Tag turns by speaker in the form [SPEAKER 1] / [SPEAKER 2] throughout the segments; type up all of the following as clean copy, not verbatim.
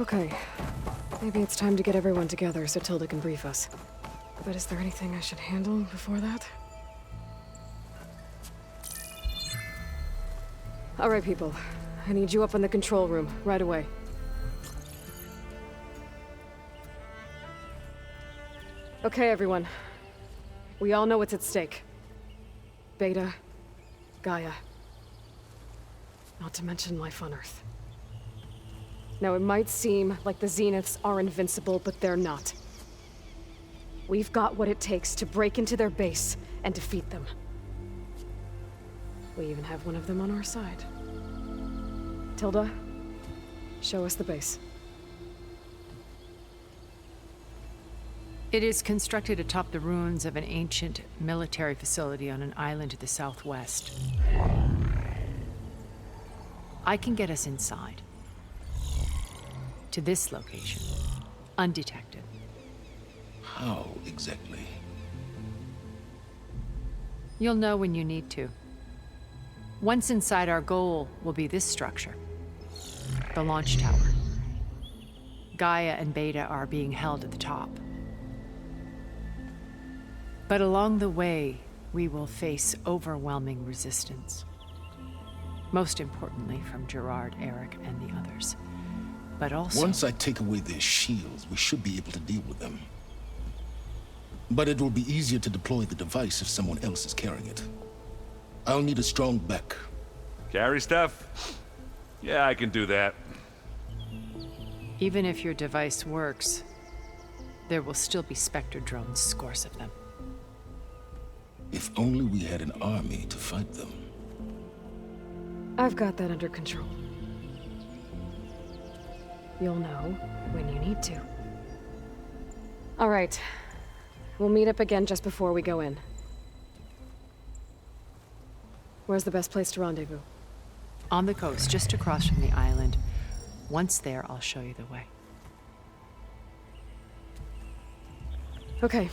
[SPEAKER 1] Okay. Maybe it's time to get everyone together so Tilda can brief us. But is there anything I should handle before that? All right, people. I need you up in the control room, right away. Okay, everyone. We all know what's at stake. Beta, Gaia. Not to mention life on Earth. Now, it might seem like the Zeniths are invincible, but they're not. We've got what it takes to break into their base and defeat them. We even have one of them on our side. Tilda, show us the base.
[SPEAKER 2] It is constructed atop the ruins of an ancient military facility on an island to the southwest. I can get us inside. To this location, undetected.
[SPEAKER 3] How exactly?
[SPEAKER 2] You'll know when you need to. Once inside, our goal will be this structure. The launch tower. Gaia and Beta are being held at the top. But along the way, we will face overwhelming resistance. Most importantly, from Gerard, Eric, and the others. But also...
[SPEAKER 3] Once I take away their shields, we should be able to deal with them. But it will be easier to deploy the device if someone else is carrying it. I'll need a strong back.
[SPEAKER 4] Carry stuff? Yeah, I can do that.
[SPEAKER 2] Even if your device works, there will still be Spectre drones, scores of them.
[SPEAKER 3] If only we had an army to fight them.
[SPEAKER 1] I've got that under control. You'll know when you need to. All right. We'll meet up again just before we go in. Where's the best place to rendezvous?
[SPEAKER 2] On the coast, just across from the island. Once there, I'll show you the way.
[SPEAKER 1] Okay.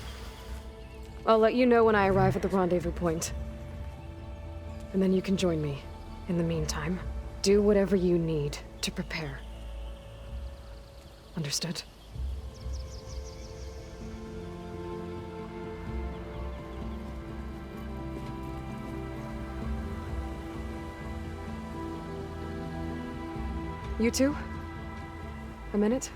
[SPEAKER 1] I'll let you know when I arrive at the rendezvous point. And then you can join me. In the meantime, do whatever you need to prepare. Understood? You two? A minute?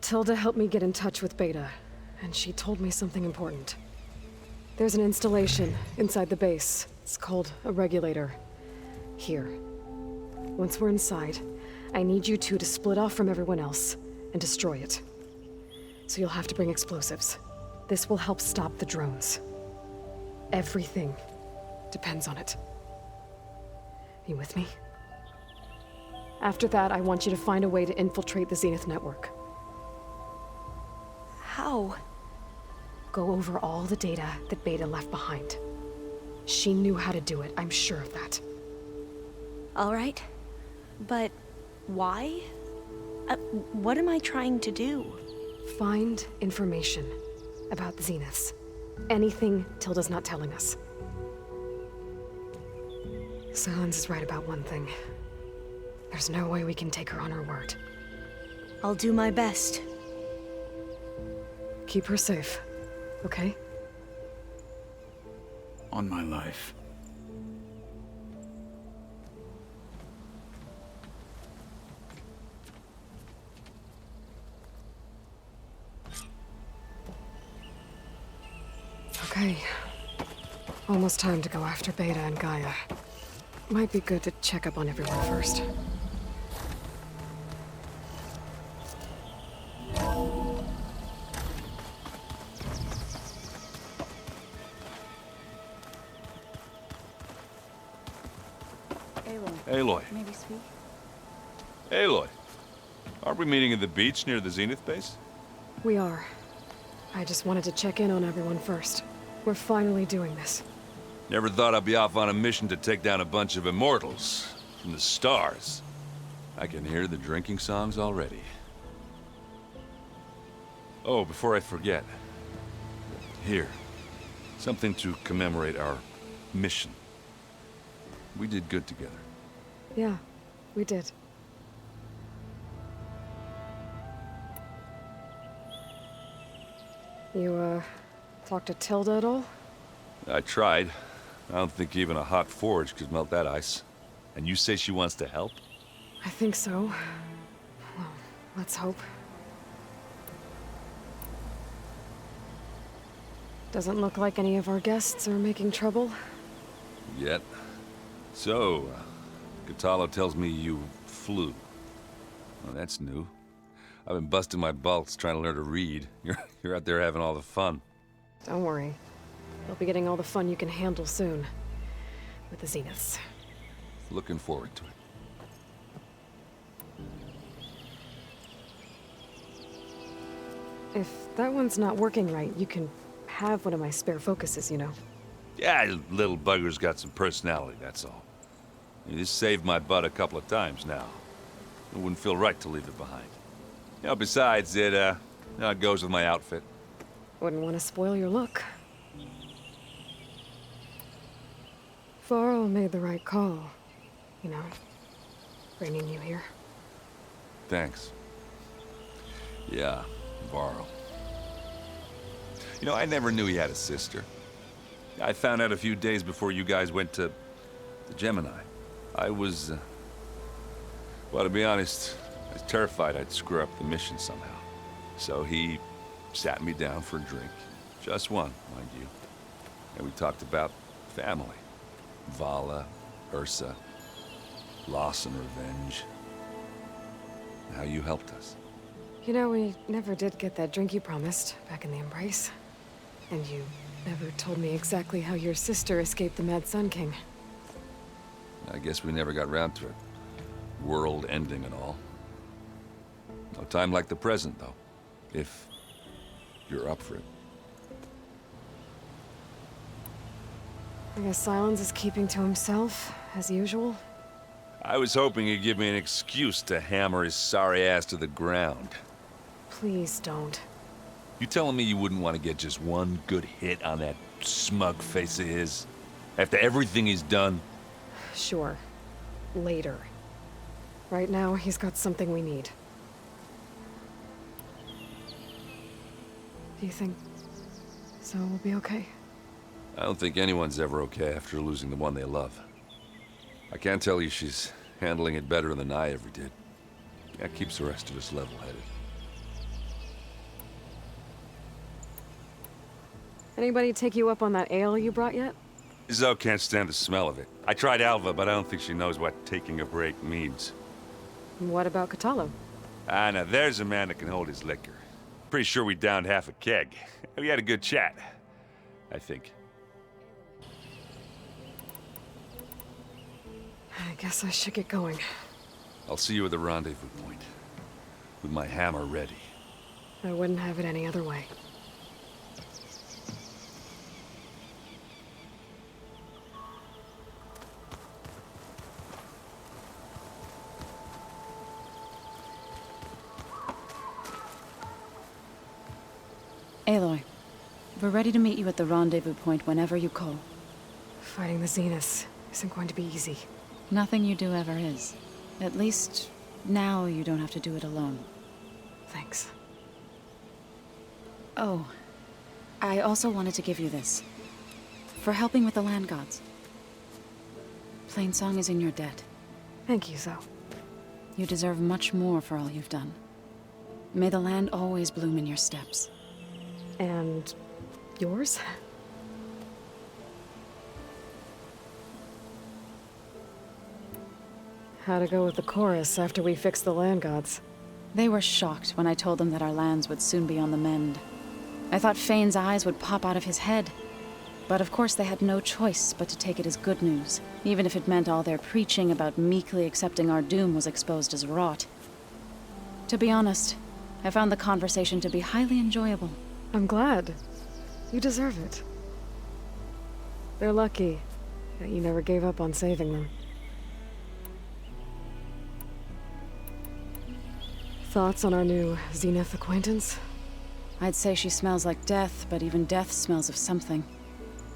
[SPEAKER 1] Tilda helped me get in touch with Beta, and she told me something important. There's an installation inside the base. It's called a regulator. Here. Once we're inside, I need you two to split off from everyone else and destroy it. So you'll have to bring explosives. This will help stop the drones. Everything depends on it. You with me? After that, I want you to find a way to infiltrate the Zenith network.
[SPEAKER 5] How?
[SPEAKER 1] Go over all the data that Beta left behind. She knew how to do it, I'm sure of that.
[SPEAKER 5] All right. But why? What am I trying to do?
[SPEAKER 1] Find information about the Zeniths. Anything Tilda's not telling us. Silence is right about one thing. There's no way we can take her on her word.
[SPEAKER 5] I'll do my best.
[SPEAKER 1] Keep her safe, okay?
[SPEAKER 6] On my life.
[SPEAKER 1] Okay. Almost time to go after Beta and Gaia. Might be good to check up on everyone first.
[SPEAKER 4] Aloy.
[SPEAKER 5] Maybe speak?
[SPEAKER 4] Aloy. Aren't we meeting at the beach near the Zenith base?
[SPEAKER 1] We are. I just wanted to check in on everyone first. We're finally doing this.
[SPEAKER 4] Never thought I'd be off on a mission to take down a bunch of immortals from the stars. I can hear the drinking songs already. Oh, before I forget. Here. Something to commemorate our mission. We did good together.
[SPEAKER 1] Yeah, we did. You, talked to Tilda at all?
[SPEAKER 4] I tried. I don't think even a hot forge could melt that ice. And you say she wants to help?
[SPEAKER 1] I think so. Well, let's hope. Doesn't look like any of our guests are making trouble.
[SPEAKER 4] Yet. So, Katalo tells me you flew. Well, that's new. I've been busting my balls trying to learn to read. You're out there having all the fun.
[SPEAKER 1] Don't worry. You'll be getting all the fun you can handle soon. With the Zeniths.
[SPEAKER 4] Looking forward to it.
[SPEAKER 1] If that one's not working right, you can have one of my spare focuses, you know.
[SPEAKER 4] Yeah, little bugger's got some personality, that's all. This saved my butt a couple of times now. It wouldn't feel right to leave it behind. You know, besides, it goes with my outfit.
[SPEAKER 1] Wouldn't want to spoil your look. Varl made the right call. You know, bringing you here.
[SPEAKER 4] Thanks. Yeah, Varl. You know, I never knew he had a sister. I found out a few days before you guys went to the Gemini. I was, well, to be honest, I was terrified I'd screw up the mission somehow. So he sat me down for a drink. Just one, mind you. And we talked about family. Vala, Ursa, loss and revenge. How you helped us.
[SPEAKER 1] You know, we never did get that drink you promised back in the Embrace. And you never told me exactly how your sister escaped the Mad Sun King.
[SPEAKER 4] I guess we never got round to it. World ending and all. No time like the present, though. If you're up for it.
[SPEAKER 1] I guess Silence is keeping to himself, as usual.
[SPEAKER 4] I was hoping he'd give me an excuse to hammer his sorry ass to the ground.
[SPEAKER 1] Please don't.
[SPEAKER 4] You telling me you wouldn't want to get just one good hit on that smug face of his? After everything he's done?
[SPEAKER 1] Sure. Later. Right now, he's got something we need. Do you think Zoe will be okay?
[SPEAKER 4] I don't think anyone's ever okay after losing the one they love. I can't tell you she's handling it better than I ever did. That keeps the rest of us level-headed.
[SPEAKER 1] Anybody take you up on that ale you brought yet?
[SPEAKER 4] Zoe can't stand the smell of it. I tried Alva, but I don't think she knows what taking a break means.
[SPEAKER 1] What about Katalo?
[SPEAKER 4] Ah, now there's a man that can hold his liquor. Pretty sure we downed half a keg. We had a good chat, I think.
[SPEAKER 1] I guess I should get going.
[SPEAKER 4] I'll see you at the rendezvous point. With my hammer ready.
[SPEAKER 1] I wouldn't have it any other way.
[SPEAKER 6] Aloy, we're ready to meet you at the rendezvous point whenever you call.
[SPEAKER 1] Fighting the Zeniths isn't going to be easy.
[SPEAKER 6] Nothing you do ever is. At least, now you don't have to do it alone.
[SPEAKER 1] Thanks.
[SPEAKER 6] Oh, I also wanted to give you this. For helping with the land gods. Plainsong is in your debt.
[SPEAKER 1] Thank you, Zoe.
[SPEAKER 6] You deserve much more for all you've done. May the land always bloom in your steps.
[SPEAKER 1] And yours? How'd it go with the chorus after we fixed the land gods?
[SPEAKER 6] They were shocked when I told them that our lands would soon be on the mend. I thought Fane's eyes would pop out of his head. But of course they had no choice but to take it as good news, even if it meant all their preaching about meekly accepting our doom was exposed as rot. To be honest, I found the conversation to be highly enjoyable.
[SPEAKER 1] I'm glad. You deserve it. They're lucky that you never gave up on saving them. Thoughts on our new Zenith acquaintance?
[SPEAKER 6] I'd say she smells like death, but even death smells of something.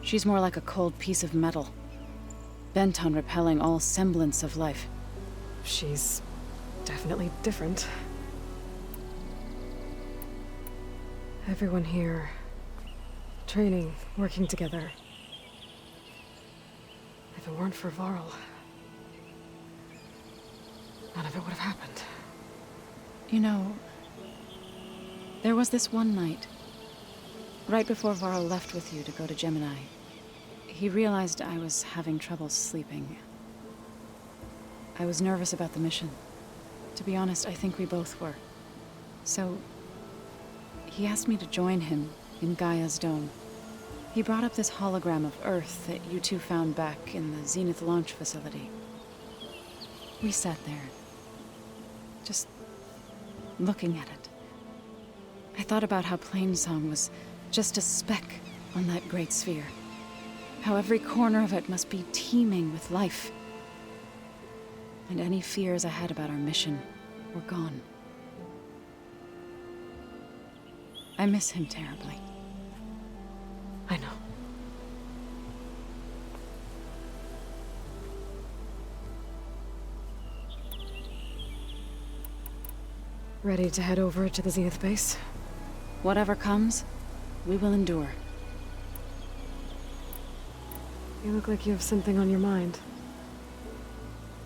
[SPEAKER 6] She's more like a cold piece of metal, bent on repelling all semblance of life.
[SPEAKER 1] She's definitely different. Everyone here, training, working together. If it weren't for Varl, none of it would have happened.
[SPEAKER 6] You know, there was this one night, right before Varl left with you to go to Gemini. He realized I was having trouble sleeping. I was nervous about the mission. To be honest, I think we both were. So, he asked me to join him in Gaia's dome. He brought up this hologram of Earth that you two found back in the Zenith launch facility. We sat there, just looking at it. I thought about how Plainsong was just a speck on that great sphere. How every corner of it must be teeming with life. And any fears I had about our mission were gone. I miss him terribly.
[SPEAKER 1] I know. Ready to head over to the Zenith base?
[SPEAKER 6] Whatever comes, we will endure.
[SPEAKER 1] You look like you have something on your mind.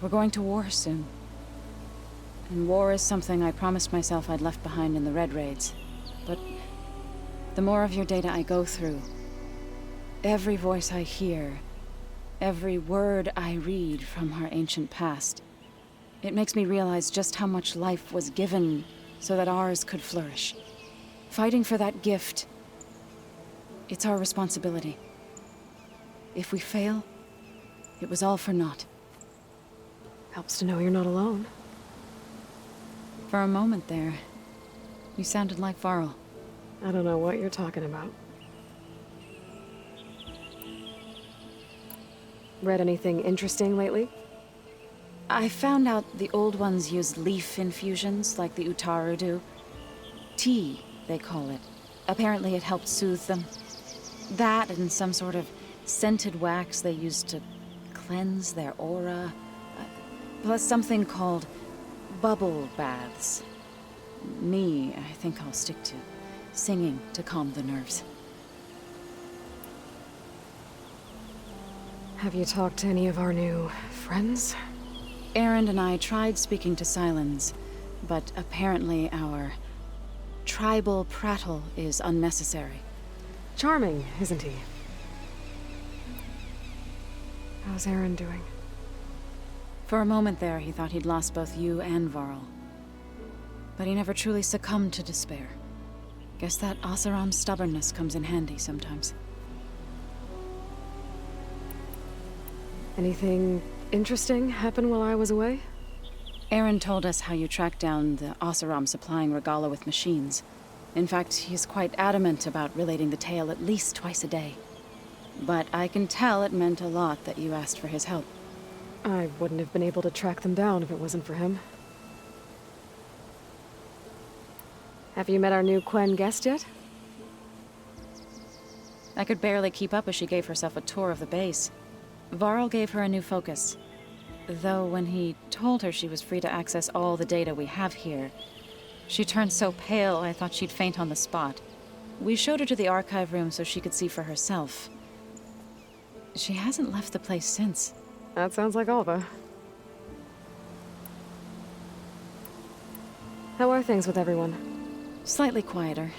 [SPEAKER 6] We're going to war soon. And war is something I promised myself I'd left behind in the Red Raids. But the more of your data I go through, every voice I hear, every word I read from our ancient past, it makes me realize just how much life was given so that ours could flourish. Fighting for that gift, it's our responsibility. If we fail, it was all for naught.
[SPEAKER 1] Helps to know you're not alone.
[SPEAKER 6] For a moment there, you sounded like Varl.
[SPEAKER 1] I don't know what you're talking about. Read anything interesting lately?
[SPEAKER 6] I found out the old ones use leaf infusions like the Utaru do. Tea, they call it. Apparently it helped soothe them. That and some sort of scented wax they used to cleanse their aura. Plus something called bubble baths. Me, I think I'll stick to singing to calm the nerves.
[SPEAKER 1] Have you talked to any of our new friends?
[SPEAKER 6] Erend and I tried speaking to Silence, but apparently our tribal prattle is unnecessary.
[SPEAKER 1] Charming, isn't he? How's Aaron doing?
[SPEAKER 6] For a moment there, he thought he'd lost both you and Varl. But he never truly succumbed to despair. Guess that Oseram's stubbornness comes in handy sometimes.
[SPEAKER 1] Anything interesting happen while I was away?
[SPEAKER 6] Erend told us how you tracked down the Oseram supplying Regala with machines. In fact, he's quite adamant about relating the tale at least twice a day. But I can tell it meant a lot that you asked for his help.
[SPEAKER 1] I wouldn't have been able to track them down if it wasn't for him. Have you met our new Quen guest yet?
[SPEAKER 6] I could barely keep up as she gave herself a tour of the base. Varl gave her a new focus. Though when he told her she was free to access all the data we have here, she turned so pale I thought she'd faint on the spot. We showed her to the archive room so she could see for herself. She hasn't left the place since.
[SPEAKER 1] That sounds like Alva. How are things with everyone?
[SPEAKER 6] Slightly quieter.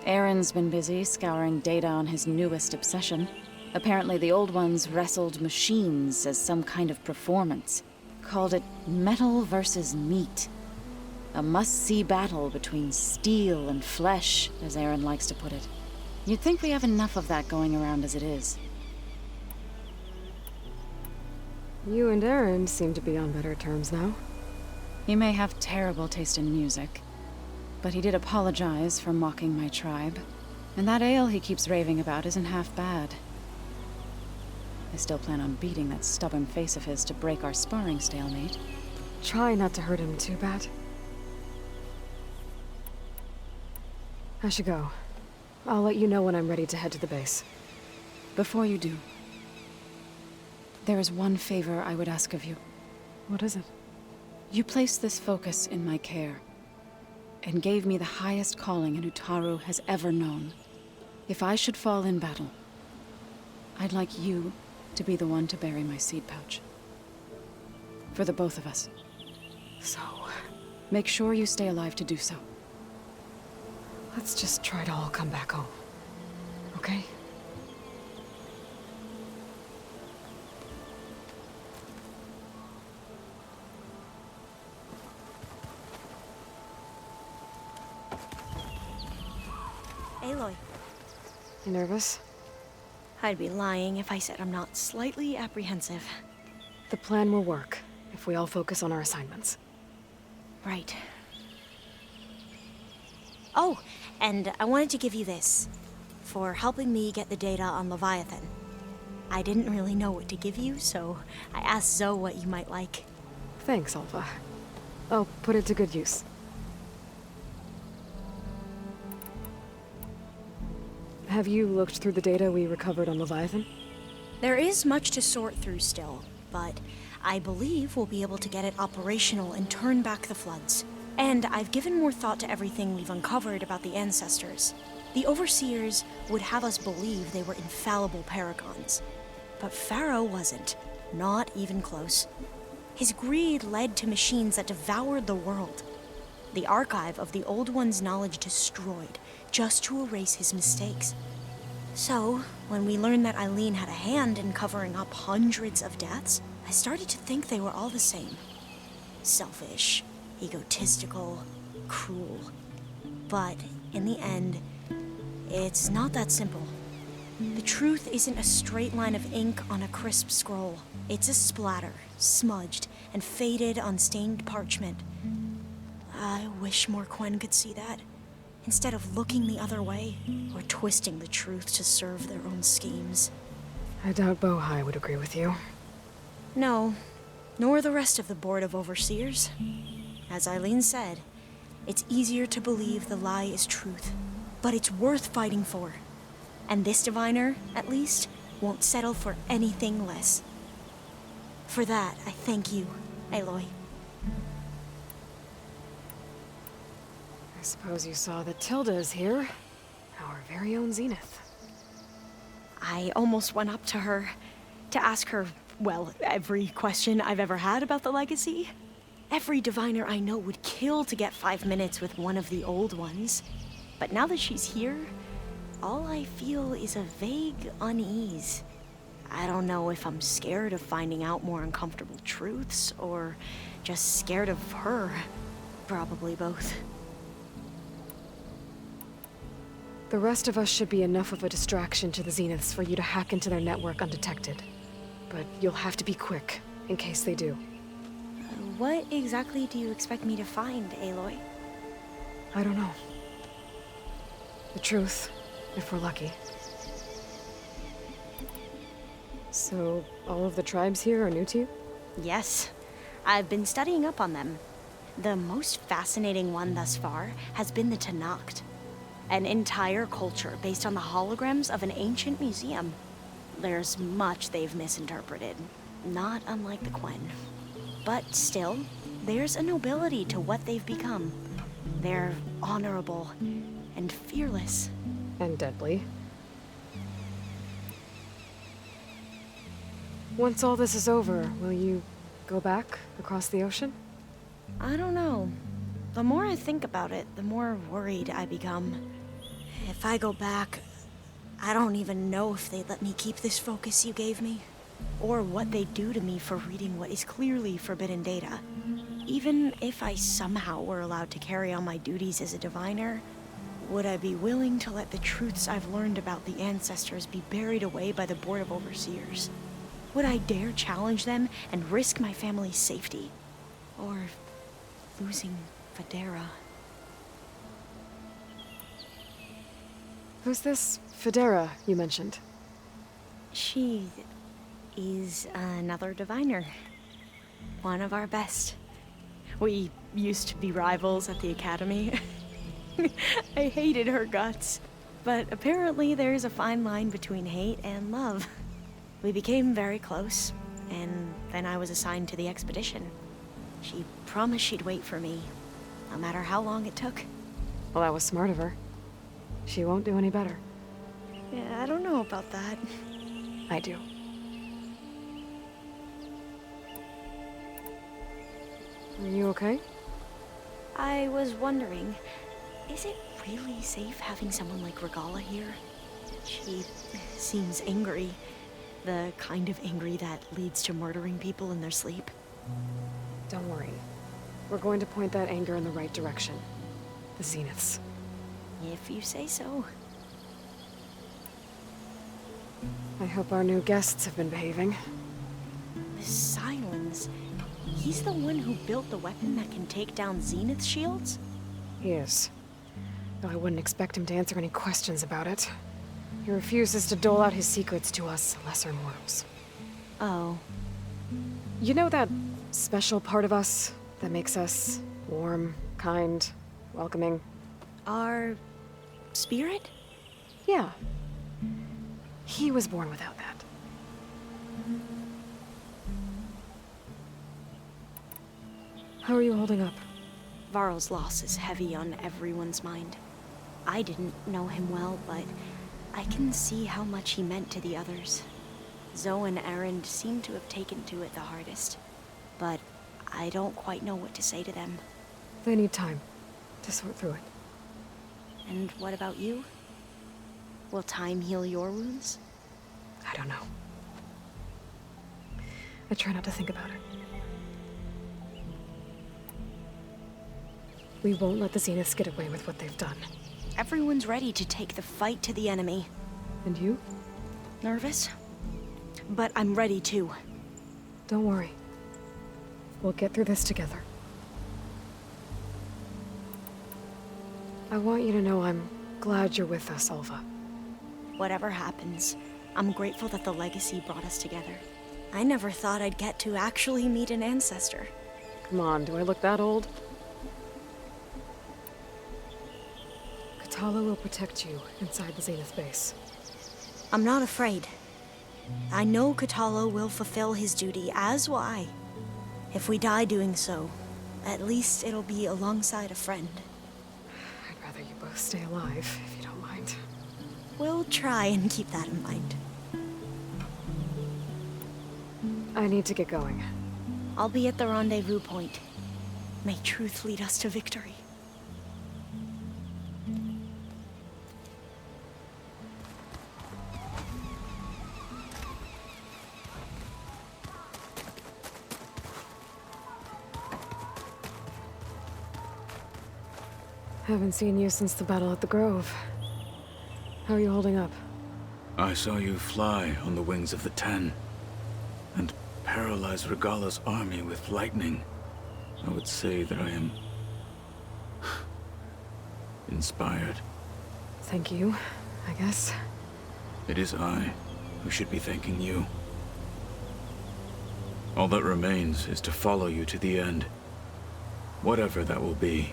[SPEAKER 6] Aaron's been busy scouring data on his newest obsession. Apparently the old ones wrestled machines as some kind of performance. Called it metal versus meat. A must-see battle between steel and flesh, as Aaron likes to put it. You'd think we have enough of that going around as it is.
[SPEAKER 1] You and Aaron seem to be on better terms now.
[SPEAKER 6] He may have terrible taste in music, but he did apologize for mocking my tribe. And that ale he keeps raving about isn't half bad. I still plan on beating that stubborn face of his to break our sparring stalemate.
[SPEAKER 1] Try not to hurt him too bad. I should go. I'll let you know when I'm ready to head to the base.
[SPEAKER 6] Before you do, there is one favor I would ask of you.
[SPEAKER 1] What is it?
[SPEAKER 6] You placed this focus in my care, and gave me the highest calling an Utaru has ever known. If I should fall in battle, I'd like you to be the one to bury my seed pouch. For the both of us.
[SPEAKER 1] So,
[SPEAKER 6] Make sure you stay alive to do so.
[SPEAKER 1] let's just try to all come back home. Okay?
[SPEAKER 5] Aloy,
[SPEAKER 1] You nervous?
[SPEAKER 5] I'd be lying if I said I'm not slightly apprehensive.
[SPEAKER 1] The plan will work, if we all focus on our assignments.
[SPEAKER 5] Right. Oh, and I wanted to give you this, for helping me get the data on Leviathan. I didn't really know what to give you, so I asked Zoe what you might like.
[SPEAKER 1] Thanks, Alpha. I'll put it to good use. Have you looked through the data we recovered on Leviathan?
[SPEAKER 5] There is much to sort through still, but I believe we'll be able to get it operational and turn back the floods. And I've given more thought to everything we've uncovered about the ancestors. The Overseers would have us believe they were infallible paragons. But Pharaoh wasn't. Not even close. His greed led to machines that devoured the world. The archive of the Old One's knowledge destroyed, just to erase his mistakes. So, when we learned that Eileen had a hand in covering up hundreds of deaths, I started to think they were all the same. Selfish, egotistical, cruel. But, in the end, it's not that simple. The truth isn't a straight line of ink on a crisp scroll. It's a splatter, smudged, and faded on stained parchment. I wish more Quen could see that, instead of looking the other way, or twisting the truth to serve their own schemes.
[SPEAKER 1] I doubt Bohai would agree with you.
[SPEAKER 5] No, nor the rest of the Board of Overseers. As Eileen said, it's easier to believe the lie is truth, but it's worth fighting for. And this diviner, at least, won't settle for anything less. For that, I thank you, Aloy.
[SPEAKER 1] I suppose you saw that Tilda is here. Our very own Zenith.
[SPEAKER 5] I almost went up to her to ask her, well, every question I've ever had about the legacy. Every diviner I know would kill to get 5 minutes with one of the old ones. But now that she's here, all I feel is a vague unease. I don't know if I'm scared of finding out more uncomfortable truths, or just scared of her. Probably both.
[SPEAKER 1] The rest of us should be enough of a distraction to the Zeniths for you to hack into their network undetected. But you'll have to be quick, in case they do.
[SPEAKER 5] What exactly do you expect me to find, Aloy?
[SPEAKER 1] I don't know. The truth, if we're lucky. So, all of the tribes here are new to you?
[SPEAKER 5] Yes. I've been studying up on them. The most fascinating one thus far has been the Tenakth. An entire culture based on the holograms of an ancient museum. There's much they've misinterpreted, not unlike the Quen. But still, there's a nobility to what they've become. They're honorable and fearless.
[SPEAKER 1] And deadly. Once all this is over, will you go back across the ocean?
[SPEAKER 5] I don't know. The more I think about it, the more worried I become. If I go back, I don't even know if they'd let me keep this focus you gave me, or what they'd do to me for reading what is clearly forbidden data. Even if I somehow were allowed to carry on my duties as a diviner, would I be willing to let the truths I've learned about the ancestors be buried away by the Board of Overseers? Would I dare challenge them and risk my family's safety? Or losing Federa?
[SPEAKER 1] Who's this Federa you mentioned?
[SPEAKER 5] She is another diviner. One of our best. We used to be rivals at the academy. I hated her guts. But apparently there's a fine line between hate and love. We became very close, and then I was assigned to the expedition. She promised she'd wait for me, no matter how long it took.
[SPEAKER 1] Well, that was smart of her. She won't do any better.
[SPEAKER 5] Yeah, I don't know about that.
[SPEAKER 1] I do. Are you okay?
[SPEAKER 5] I was wondering, is it really safe having someone like Regala here? She seems angry. The kind of angry that leads to murdering people in their sleep.
[SPEAKER 1] Don't worry. We're going to point that anger in the right direction. The Zeniths.
[SPEAKER 5] If you say so.
[SPEAKER 1] I hope our new guests have been behaving.
[SPEAKER 5] This Silence. He's the one who built the weapon that can take down Zenith shields?
[SPEAKER 1] He is. Though I wouldn't expect him to answer any questions about it. He refuses to dole out his secrets to us lesser mortals.
[SPEAKER 5] Oh.
[SPEAKER 1] You know that special part of us that makes us warm, kind, welcoming?
[SPEAKER 5] Our spirit?
[SPEAKER 1] Yeah. He was born without that. How are you holding up?
[SPEAKER 5] Varl's loss is heavy on everyone's mind. I didn't know him well, but I can see how much he meant to the others. Zoe and Erend seem to have taken to it the hardest, but I don't quite know what to say to them.
[SPEAKER 1] They need time to sort through it.
[SPEAKER 5] And what about you? Will time heal your wounds?
[SPEAKER 1] I don't know. I try not to think about it. We won't let the Zeniths get away with what they've done.
[SPEAKER 5] Everyone's ready to take the fight to the enemy.
[SPEAKER 1] And you?
[SPEAKER 5] Nervous? But I'm ready too.
[SPEAKER 1] Don't worry. We'll get through this together. I want you to know I'm glad you're with us, Alva.
[SPEAKER 5] Whatever happens, I'm grateful that the legacy brought us together. I never thought I'd get to actually meet an ancestor.
[SPEAKER 1] Come on, do I look that old? Katala will protect you inside the Zenith base.
[SPEAKER 5] I'm not afraid. I know Katala will fulfill his duty, as will I. If we die doing so, at least it'll be alongside a friend.
[SPEAKER 1] I'd rather you both stay alive, if you don't mind.
[SPEAKER 5] We'll try and keep that in mind.
[SPEAKER 1] I need to get going.
[SPEAKER 5] I'll be at the rendezvous point. May truth lead us to victory.
[SPEAKER 1] Haven't seen you since the battle at the Grove. How are you holding up?
[SPEAKER 7] I saw you fly on the wings of the Ten, and paralyze Regala's army with lightning. I would say that I am inspired.
[SPEAKER 1] Thank you, I guess.
[SPEAKER 7] It is I who should be thanking you. All that remains is to follow you to the end, whatever that will be.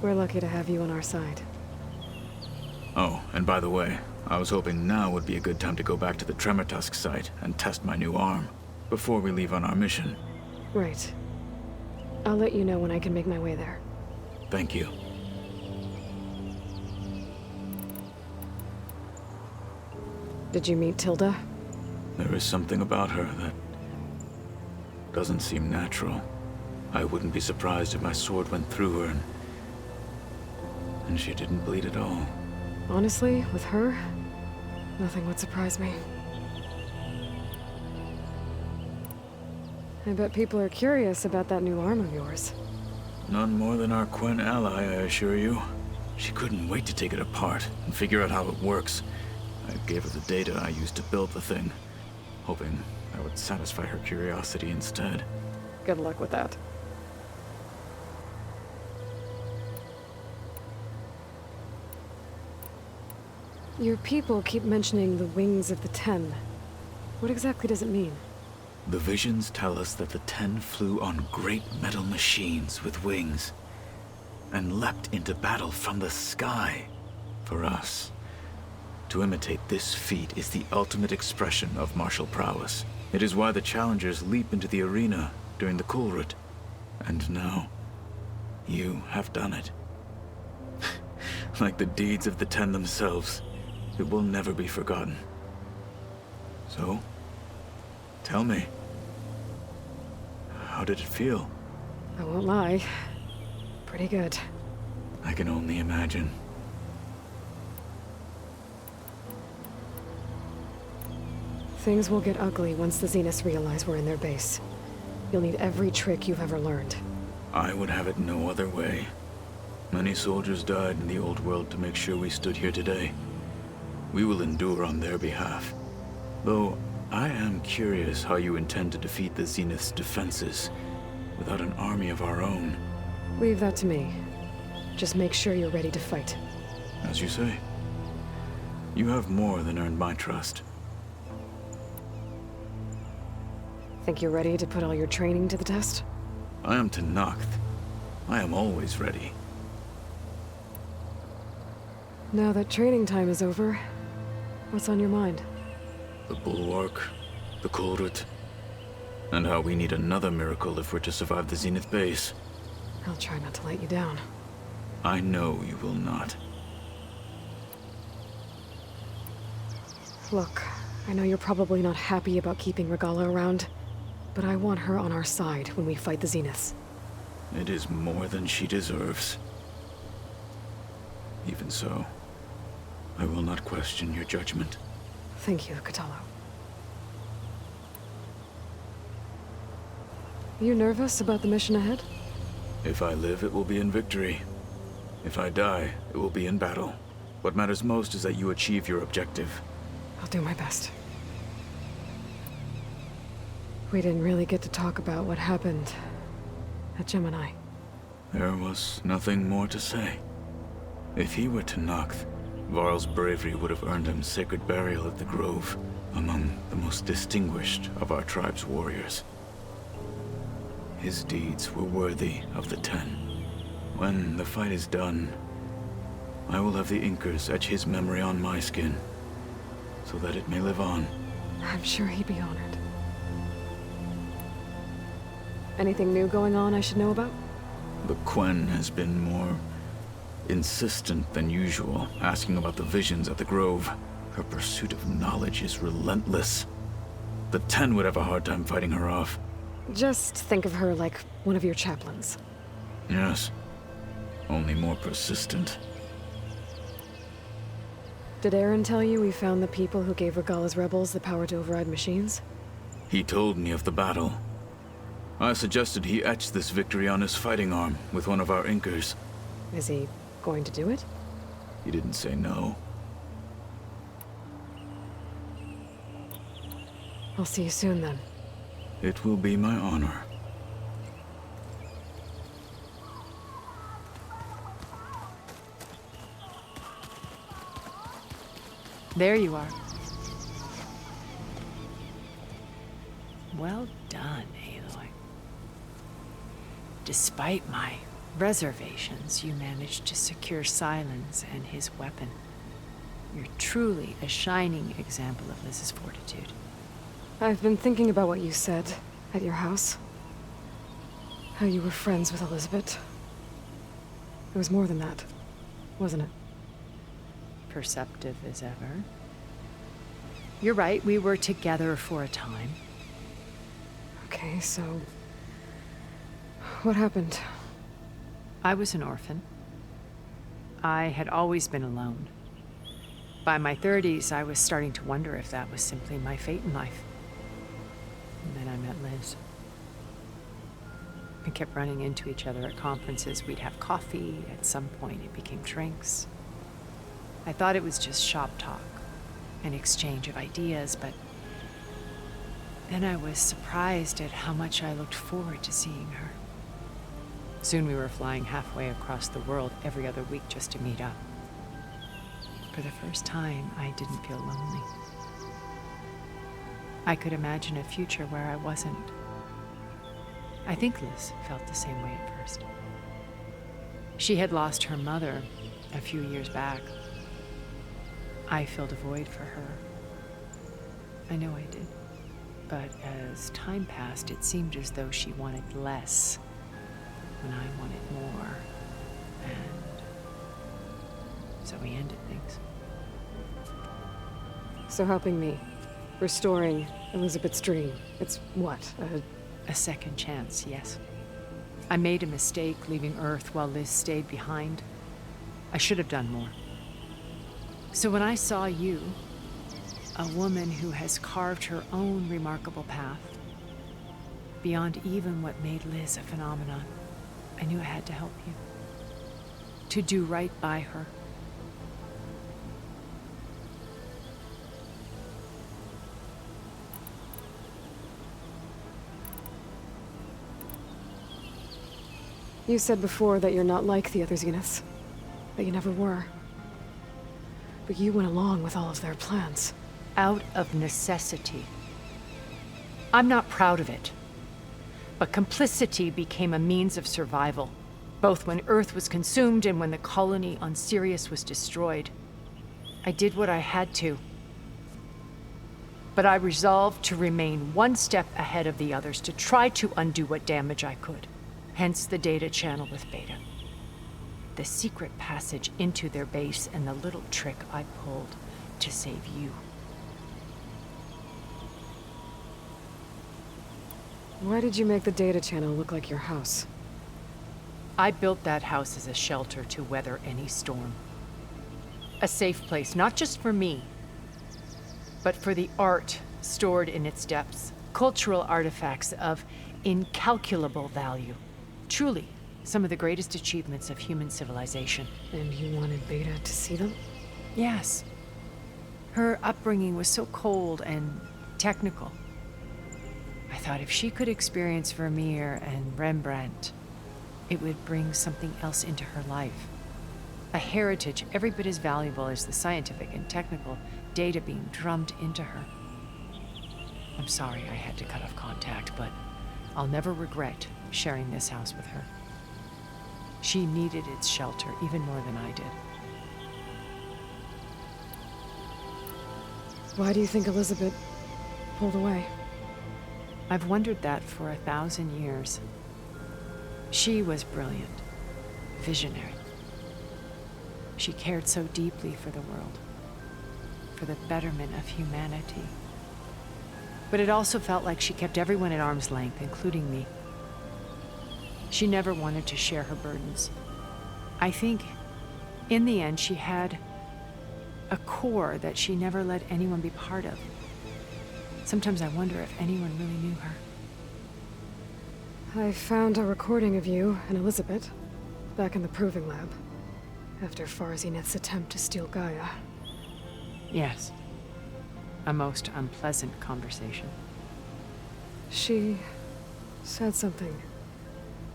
[SPEAKER 1] We're lucky to have you on our side.
[SPEAKER 7] Oh, and by the way, I was hoping now would be a good time to go back to the Tremortusk site and test my new arm, before we leave on our mission.
[SPEAKER 1] Right. I'll let you know when I can make my way there.
[SPEAKER 7] Thank you.
[SPEAKER 1] Did you meet Tilda?
[SPEAKER 7] There is something about her that doesn't seem natural. I wouldn't be surprised if my sword went through her and she didn't bleed at all.
[SPEAKER 1] Honestly, with her, nothing would surprise me. I bet people are curious about that new arm of yours.
[SPEAKER 7] None more than our Quen ally, I assure you. She couldn't wait to take it apart and figure out how it works. I gave her the data I used to build the thing, hoping that would satisfy her curiosity instead.
[SPEAKER 1] Good luck with that. Your people keep mentioning the wings of the Ten. What exactly does it mean?
[SPEAKER 7] The visions tell us that the Ten flew on great metal machines with wings. and leapt into battle from the sky. For us, to imitate this feat is the ultimate expression of martial prowess. It is why the challengers leap into the arena during the Kulrut. And now, you have done it. Like the deeds of the Ten themselves, it will never be forgotten. So, tell me, how did it feel?
[SPEAKER 1] I won't lie. Pretty good.
[SPEAKER 7] I can only imagine.
[SPEAKER 1] Things will get ugly once the Zeniths realize we're in their base. You'll need every trick you've ever learned.
[SPEAKER 7] I would have it no other way. Many soldiers died in the old world to make sure we stood here today. We will endure on their behalf. Though, I am curious how you intend to defeat the Zenith's defenses without an army of our own.
[SPEAKER 1] Leave that to me. Just make sure you're ready to fight.
[SPEAKER 7] As you say. You have more than earned my trust.
[SPEAKER 1] Think you're ready to put all your training to the test?
[SPEAKER 7] I am Tenakth. I am always ready.
[SPEAKER 1] Now that training time is over, what's on your mind?
[SPEAKER 7] The Bulwark, the Kulrut, and how we need another miracle if we're to survive the Zenith base.
[SPEAKER 1] I'll try not to let you down.
[SPEAKER 7] I know you will not.
[SPEAKER 1] Look, I know you're probably not happy about keeping Regala around, but I want her on our side when we fight the Zeniths.
[SPEAKER 7] It is more than she deserves. Even so, I will not question your judgment.
[SPEAKER 1] Thank you, Kotallo. You nervous about the mission ahead?
[SPEAKER 7] If I live, it will be in victory. If I die, it will be in battle. What matters most is that you achieve your objective.
[SPEAKER 1] I'll do my best. We didn't really get to talk about what happened at Gemini.
[SPEAKER 7] There was nothing more to say. If he were Tenakth, Varl's bravery would have earned him sacred burial at the Grove, among the most distinguished of our tribe's warriors. His deeds were worthy of the Ten. When the fight is done, I will have the Inkers etch his memory on my skin, so that it may live on.
[SPEAKER 1] I'm sure he'd be honored. Anything new going on I should know about?
[SPEAKER 7] The Quen has been more insistent than usual, asking about the visions at the Grove. Her pursuit of knowledge is relentless. The Ten would have a hard time fighting her off.
[SPEAKER 1] Just think of her like one of your chaplains.
[SPEAKER 7] Yes, only more persistent.
[SPEAKER 1] Did Aaron tell you we found the people who gave Regala's rebels the power to override machines?
[SPEAKER 7] He told me of the battle. I suggested he etch this victory on his fighting arm with one of our Inkers.
[SPEAKER 1] Is he going to do it?
[SPEAKER 7] He didn't say no.
[SPEAKER 1] I'll see you soon then.
[SPEAKER 7] It will be my honor.
[SPEAKER 2] There you are. Well done, Aloy. Despite my reservations, you managed to secure Silence and his weapon. You're truly a shining example of Liz's fortitude.
[SPEAKER 1] I've been thinking about what you said at your house. How you were friends with Elizabeth. It was more than that, wasn't it?
[SPEAKER 2] Perceptive as ever. You're right, we were together for a time.
[SPEAKER 1] Okay, so... what happened?
[SPEAKER 2] I was an orphan. I had always been alone. By my 30s, I was starting to wonder if that was simply my fate in life. And then I met Liz. We kept running into each other at conferences. We'd have coffee. At some point, it became drinks. I thought it was just shop talk, an exchange of ideas, but then I was surprised at how much I looked forward to seeing her. Soon we were flying halfway across the world every other week just to meet up. For the first time, I didn't feel lonely. I could imagine a future where I wasn't. I think Liz felt the same way at first. She had lost her mother a few years back. I filled a void for her. I know I did. But as time passed, it seemed as though she wanted less when I wanted more. And so we ended things.
[SPEAKER 1] So helping me, restoring Elizabeth's dream, it's what,
[SPEAKER 2] A second chance, yes. I made a mistake leaving Earth while Liz stayed behind. I should have done more. So when I saw you, a woman who has carved her own remarkable path, beyond even what made Liz a phenomenon, I knew I had to help you. To do right by her.
[SPEAKER 1] You said before that you're not like the other Zeniths. That you never were. But you went along with all of their plans.
[SPEAKER 2] Out of necessity. I'm not proud of it. But complicity became a means of survival, both when Earth was consumed and when the colony on Sirius was destroyed. I did what I had to. But I resolved to remain one step ahead of the others, to try to undo what damage I could. Hence the data channel with Beta. The secret passage into their base and the little trick I pulled to save you.
[SPEAKER 1] Why did you make the data channel look like your house?
[SPEAKER 2] I built that house as a shelter to weather any storm. A safe place, not just for me, but for the art stored in its depths. Cultural artifacts of incalculable value. Truly, some of the greatest achievements of human civilization.
[SPEAKER 1] And you wanted Beta to see them?
[SPEAKER 2] Yes. Her upbringing was so cold and technical. I thought if she could experience Vermeer and Rembrandt, it would bring something else into her life. A heritage every bit as valuable as the scientific and technical data being drummed into her. I'm sorry I had to cut off contact, but I'll never regret sharing this house with her. She needed its shelter even more than I did.
[SPEAKER 1] Why do you think Elizabeth pulled away?
[SPEAKER 2] I've wondered that for 1,000 years. She was brilliant, visionary. She cared so deeply for the world, for the betterment of humanity. But it also felt like she kept everyone at arm's length, including me. She never wanted to share her burdens. I think, in the end, she had a core that she never let anyone be part of. Sometimes I wonder if anyone really knew her.
[SPEAKER 1] I found a recording of you and Elizabeth back in the proving lab after Farzineth's attempt to steal Gaia.
[SPEAKER 2] Yes. A most unpleasant conversation.
[SPEAKER 1] She said something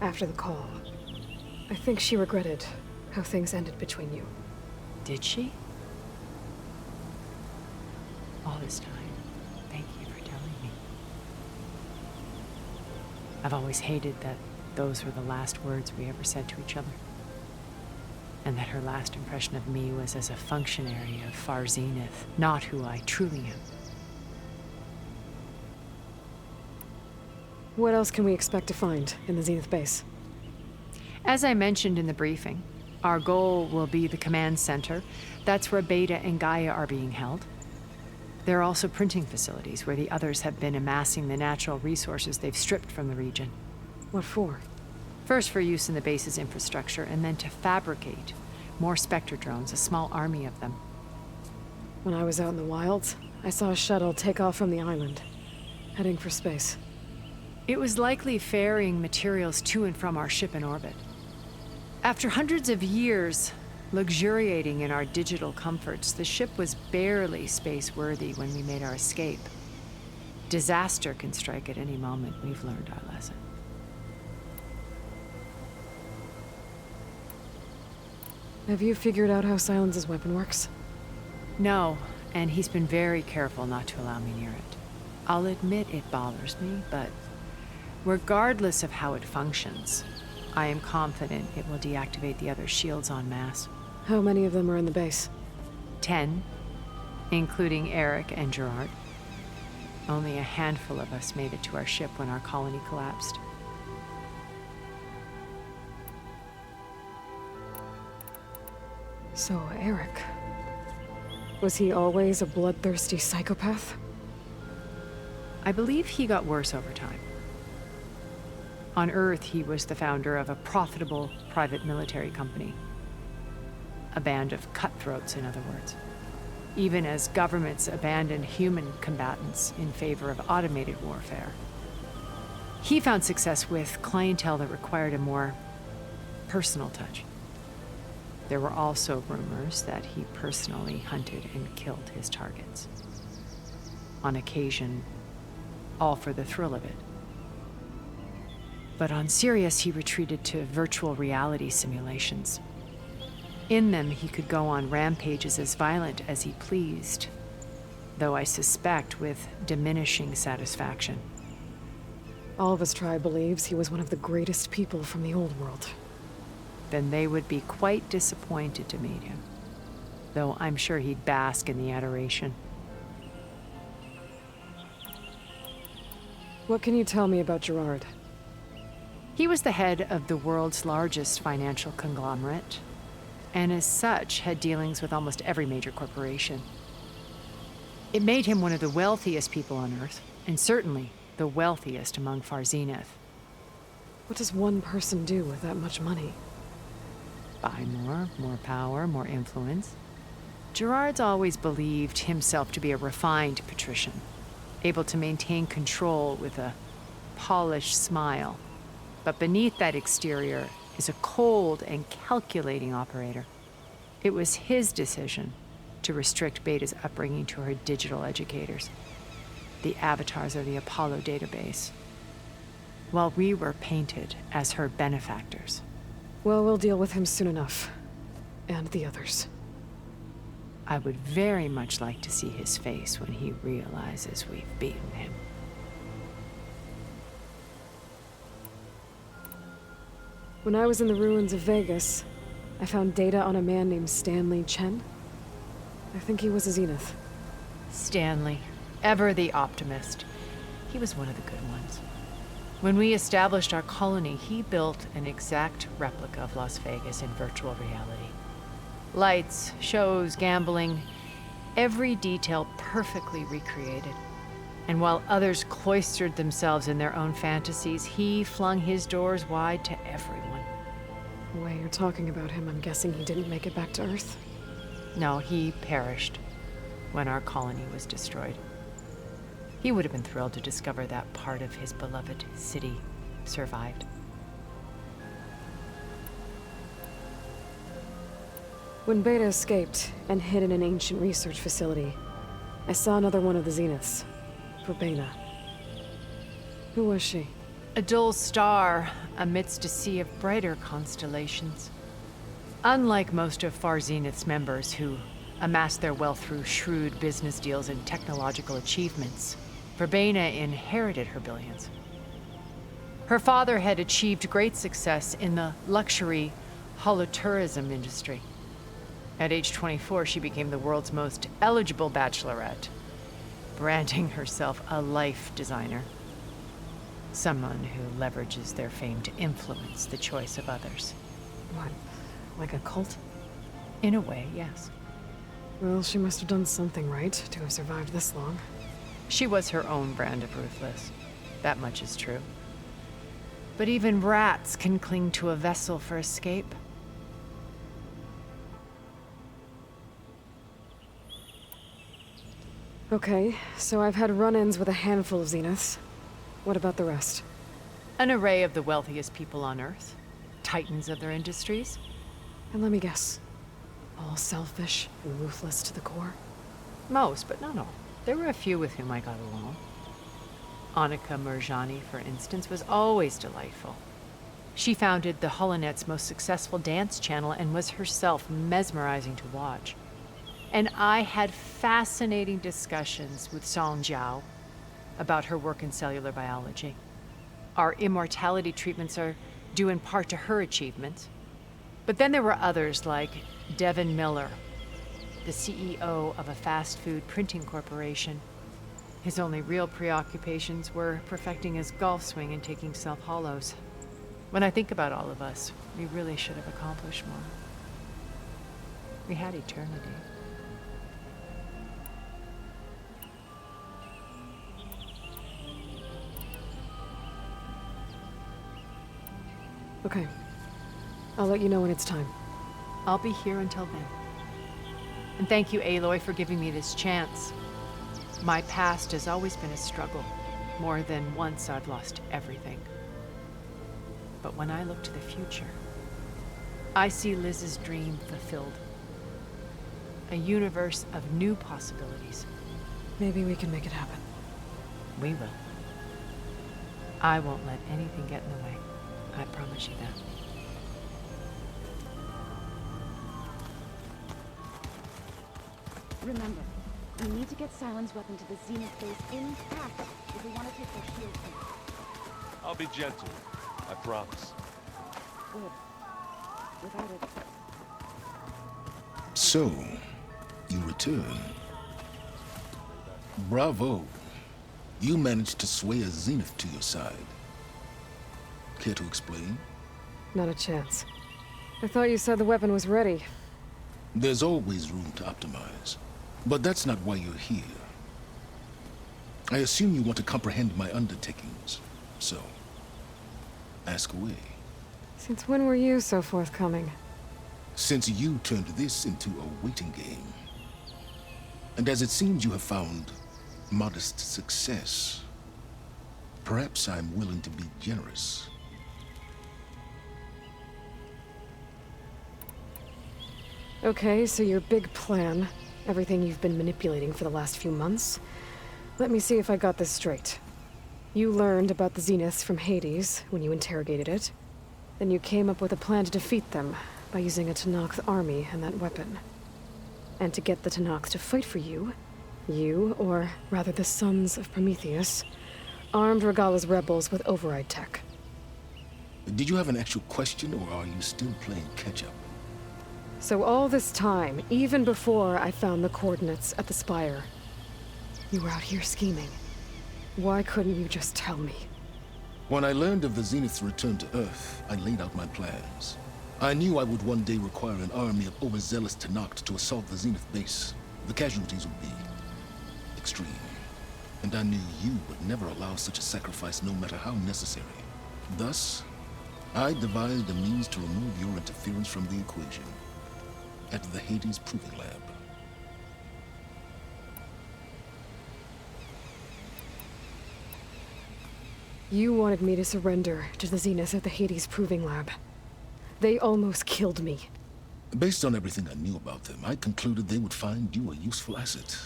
[SPEAKER 1] after the call. I think she regretted how things ended between you.
[SPEAKER 2] Did she? All this time, thank you for telling me. I've always hated that those were the last words we ever said to each other. And that her last impression of me was as a functionary of Far Zenith, not who I truly am.
[SPEAKER 1] What else can we expect to find in the Zenith base?
[SPEAKER 2] As I mentioned in the briefing, our goal will be the command center. That's where Beta and Gaia are being held. There are also printing facilities where the others have been amassing the natural resources they've stripped from the region.
[SPEAKER 1] What for?
[SPEAKER 2] First for use in the base's infrastructure, and then to fabricate more Spectre drones, a small army of them.
[SPEAKER 1] When I was out in the wilds, I saw a shuttle take off from the island, heading for space.
[SPEAKER 2] It was likely ferrying materials to and from our ship in orbit. After hundreds of years luxuriating in our digital comforts, the ship was barely space-worthy when we made our escape. Disaster can strike at any moment. We've learned our lesson.
[SPEAKER 1] Have you figured out how Silence's weapon works?
[SPEAKER 2] No, and he's been very careful not to allow me near it. I'll admit it bothers me, but regardless of how it functions, I am confident it will deactivate the other shields en masse.
[SPEAKER 1] How many of them are in the base?
[SPEAKER 2] 10, including Eric and Gerard. Only a handful of us made it to our ship when our colony collapsed.
[SPEAKER 1] So, Eric. Was he always a bloodthirsty psychopath?
[SPEAKER 2] I believe he got worse over time. On Earth, he was the founder of a profitable private military company. A band of cutthroats, in other words. Even as governments abandoned human combatants in favor of automated warfare. He found success with clientele that required a more personal touch. There were also rumors that he personally hunted and killed his targets. On occasion, all for the thrill of it. But on Sirius, he retreated to virtual reality simulations. In them, he could go on rampages as violent as he pleased, though I suspect with diminishing satisfaction.
[SPEAKER 1] All of his tribe believes he was one of the greatest people from the old world.
[SPEAKER 2] Then they would be quite disappointed to meet him, though I'm sure he'd bask in the adoration.
[SPEAKER 1] What can you tell me about Gerard?
[SPEAKER 2] He was the head of the world's largest financial conglomerate, and as such had dealings with almost every major corporation. It made him one of the wealthiest people on Earth, and certainly the wealthiest among Far Zenith.
[SPEAKER 1] What does one person do with that much money?
[SPEAKER 2] Buy more power, more influence. Gerard's always believed himself to be a refined patrician, able to maintain control with a polished smile. But beneath that exterior is a cold and calculating operator. It was his decision to restrict Beta's upbringing to her digital educators, the avatars of the Apollo database, while we were painted as her benefactors.
[SPEAKER 1] Well, we'll deal with him soon enough. And the others.
[SPEAKER 2] I would very much like to see his face when he realizes we've beaten him.
[SPEAKER 1] When I was in the ruins of Vegas, I found data on a man named Stanley Chen. I think he was a Zenith.
[SPEAKER 2] Stanley, ever the optimist. He was one of the good ones. When we established our colony, he built an exact replica of Las Vegas in virtual reality. Lights, shows, gambling, every detail perfectly recreated. And while others cloistered themselves in their own fantasies, he flung his doors wide to everyone.
[SPEAKER 1] The way you're talking about him, I'm guessing he didn't make it back to Earth?
[SPEAKER 2] No, he perished when our colony was destroyed. He would have been thrilled to discover that part of his beloved city survived.
[SPEAKER 1] When Beta escaped and hid in an ancient research facility, I saw another one of the Zeniths. Verbena. Who was she?
[SPEAKER 2] A dull star amidst a sea of brighter constellations. Unlike most of Far Zenith's members who amassed their wealth through shrewd business deals and technological achievements, Verbena inherited her billions. Her father had achieved great success in the luxury holotourism industry. At age 24, she became the world's most eligible bachelorette, branding herself a life designer. Someone who leverages their fame to influence the choice of others.
[SPEAKER 1] What, like a cult?
[SPEAKER 2] In a way, yes.
[SPEAKER 1] Well, she must have done something right to have survived this long.
[SPEAKER 2] She was her own brand of ruthless. That much is true. But even rats can cling to a vessel for escape.
[SPEAKER 1] Okay, so I've had run-ins with a handful of Zeniths. What about the rest?
[SPEAKER 2] An array of the wealthiest people on Earth. Titans of their industries.
[SPEAKER 1] And let me guess. All selfish and ruthless to the core?
[SPEAKER 2] Most, but not all. There were a few with whom I got along. Annika Murjani, for instance, was always delightful. She founded the HoloNet's most successful dance channel and was herself mesmerizing to watch. And I had fascinating discussions with Song Jiao about her work in cellular biology. Our immortality treatments are due in part to her achievements. But then there were others like Devin Miller, the CEO of a fast food printing corporation. His only real preoccupations were perfecting his golf swing and taking self-hollows. When I think about all of us, we really should have accomplished more. We had eternity.
[SPEAKER 1] Okay. I'll let you know when it's time.
[SPEAKER 2] I'll be here until then. And thank you, Aloy, for giving me this chance. My past has always been a struggle. More than once I've lost everything. But when I look to the future, I see Liz's dream fulfilled. A universe of new possibilities.
[SPEAKER 1] Maybe we can make it happen.
[SPEAKER 2] We will. I won't let anything get in the way. I promise you that.
[SPEAKER 6] Remember, we need to get Silent's weapon to the Zenith base intact if we want to take their shields down.
[SPEAKER 8] I'll be gentle. I promise.
[SPEAKER 6] Good. Without it.
[SPEAKER 3] So, you return. Bravo. You managed to sway a Zenith to your side. Care to explain?
[SPEAKER 1] Not a chance. I thought you said the weapon was ready.
[SPEAKER 3] There's always room to optimize. But that's not why you're here. I assume you want to comprehend my undertakings. So, ask away.
[SPEAKER 1] Since when were you so forthcoming?
[SPEAKER 3] Since you turned this into a waiting game. And as it seems you have found modest success, perhaps I'm willing to be generous.
[SPEAKER 1] Okay, so your big plan, everything you've been manipulating for the last few months. Let me see if I got this straight. You learned about the Zeniths from Hades when you interrogated it. Then you came up with a plan to defeat them by using a Tenakth army and that weapon. And to get the Tenakth to fight for you, or rather the Sons of Prometheus, armed Regalla's rebels with override tech.
[SPEAKER 3] Did you have an actual question, or are you still playing catch-up?
[SPEAKER 1] So all this time, even before I found the coordinates at the Spire, you were out here scheming. Why couldn't you just tell me?
[SPEAKER 3] When I learned of the Zenith's return to Earth, I laid out my plans. I knew I would one day require an army of overzealous Tenakth to assault the Zenith base. The casualties would be extreme. And I knew you would never allow such a sacrifice, no matter how necessary. Thus, I devised a means to remove your interference from the equation. At the Hades Proving Lab.
[SPEAKER 1] You wanted me to surrender to the Zeniths at the Hades Proving Lab. They almost killed me.
[SPEAKER 3] Based on everything I knew about them, I concluded they would find you a useful asset,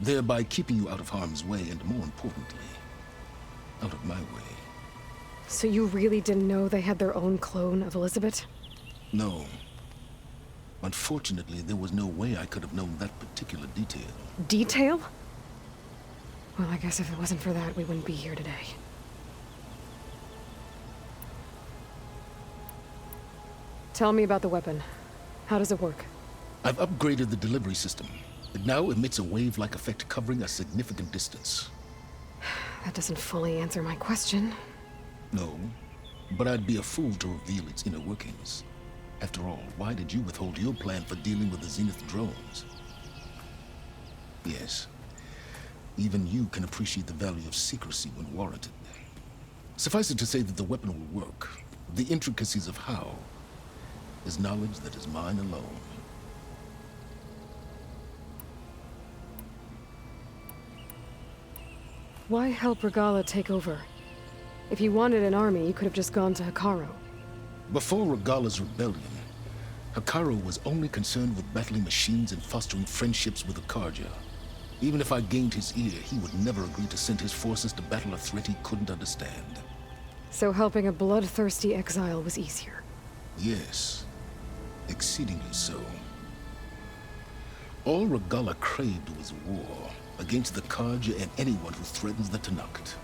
[SPEAKER 3] thereby keeping you out of harm's way and, more importantly, out of my way.
[SPEAKER 1] So you really didn't know they had their own clone of Elizabeth?
[SPEAKER 3] No. Unfortunately, there was no way I could have known that particular detail.
[SPEAKER 1] Detail? Well, I guess if it wasn't for that, we wouldn't be here today. Tell me about the weapon. How does it work?
[SPEAKER 3] I've upgraded the delivery system. It now emits a wave-like effect covering a significant distance.
[SPEAKER 1] That doesn't fully answer my question.
[SPEAKER 3] No, but I'd be a fool to reveal its inner workings. After all, why did you withhold your plan for dealing with the Zenith drones? Yes, even you can appreciate the value of secrecy when warranted. Suffice it to say that the weapon will work. The intricacies of how is knowledge that is mine alone.
[SPEAKER 1] Why help Regalla take over? If you wanted an army, you could have just gone to Hekarro.
[SPEAKER 3] Before Regalla's rebellion, Hekarro was only concerned with battling machines and fostering friendships with the Karja. Even if I gained his ear, he would never agree to send his forces to battle a threat he couldn't understand.
[SPEAKER 1] So helping a bloodthirsty exile was easier?
[SPEAKER 3] Yes, exceedingly so. All Regalla craved was war against the Karja and anyone who threatens the Tenakth.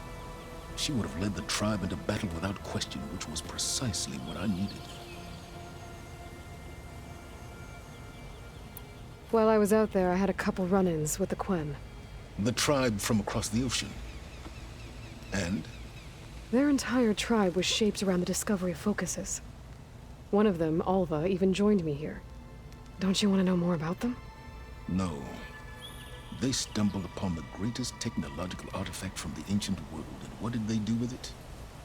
[SPEAKER 3] She would have led the tribe into battle without question, which was precisely what I needed.
[SPEAKER 1] While I was out there, I had a couple run-ins with the Quen.
[SPEAKER 3] The tribe from across the ocean. And?
[SPEAKER 1] Their entire tribe was shaped around the discovery of focuses. One of them, Alva, even joined me here. Don't you want to know more about them?
[SPEAKER 3] No. They stumbled upon the greatest technological artifact from the ancient world, and what did they do with it?